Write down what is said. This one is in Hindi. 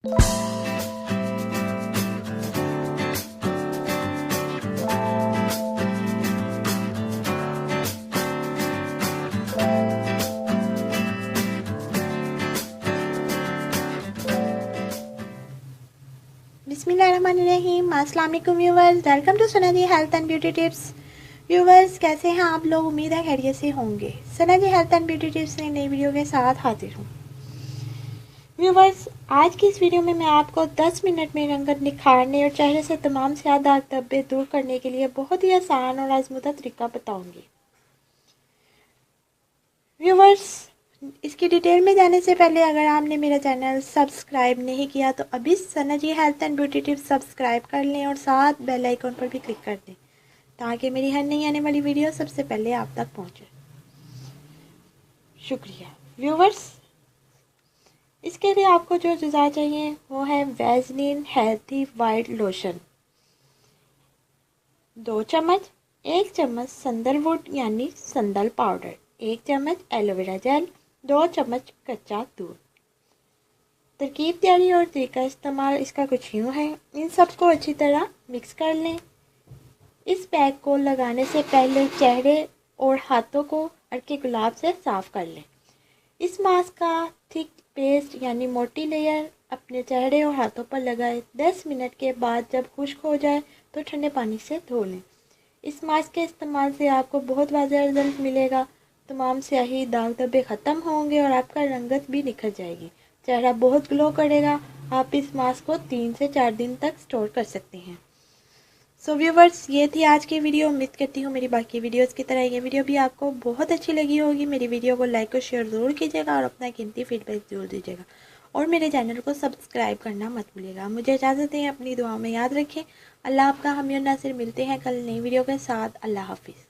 बिस्मिल्लाहिर्रहमानिर्रहीम। अस्सलाम वालेकुम viewers, welcome to Sana ji health and beauty tips. Viewers, कैसे हैं आप लोग? उम्मीद है खैरियत से होंगे। Sana ji health and beauty tips ने नई वीडियो के साथ हाजिर हूँ। व्यूवर्स, आज की इस वीडियो में मैं आपको 10 मिनट में रंगत निखारने और चेहरे से तमाम स्याह दाग धब्बे दूर करने के लिए बहुत ही आसान और आजमुदा तरीका बताऊँगी। व्यूवर्स, इसकी डिटेल में जाने से पहले अगर आपने मेरा चैनल सब्सक्राइब नहीं किया तो अभी Sana ji health and beauty tips subscribe कर लें और साथ बेल आइकन पर भी क्लिक कर दें ताकि मेरी हर नई आने वाली वीडियो सबसे पहले आप तक पहुंचे। शुक्रिया। व्यूवर्स, इसके लिए आपको जो अज़्ज़ा चाहिए वो है वैसलीन हेल्थी वाइट लोशन 2 चम्मच, 1 चम्मच संदलवुड यानी संदल पाउडर, 1 चम्मच एलोवेरा जेल, 2 चम्मच कच्चा दूध। तरकीब, तैयारी और तरीका इस्तेमाल इसका कुछ यूँ है। इन सबको अच्छी तरह मिक्स कर लें। इस पैक को लगाने से पहले चेहरे और हाथों को अर्के गुलाब से साफ़ कर लें। इस मास्क का थिक पेस्ट यानी मोटी लेयर अपने चेहरे और हाथों पर लगाएं। 10 मिनट के बाद जब खुश्क हो जाए तो ठंडे पानी से धो लें। इस मास्क के इस्तेमाल से आपको बहुत वाज़ेह रिजल्ट मिलेगा। तमाम स्याही दाग धब्बे ख़त्म होंगे और आपका रंगत भी निखर जाएगी। चेहरा बहुत ग्लो करेगा। आप इस मास्क को 3 से 4 दिन तक स्टोर कर सकते हैं। सो व्यूवर्स, ये थी आज की वीडियो। उम्मीद करती हूँ मेरी बाकी वीडियोस की तरह ये वीडियो भी आपको बहुत अच्छी लगी होगी। मेरी वीडियो को लाइक और शेयर ज़रूर कीजिएगा और अपना कीमती फीडबैक ज़रूर दीजिएगा और मेरे चैनल को सब्सक्राइब करना मत भूलिएगा। मुझे इजाज़त दें, अपनी दुआ में याद रखें। अल्लाह आपका हामी और नासिर। मिलते हैं कल नई वीडियो के साथ। अल्लाह हाफिज़।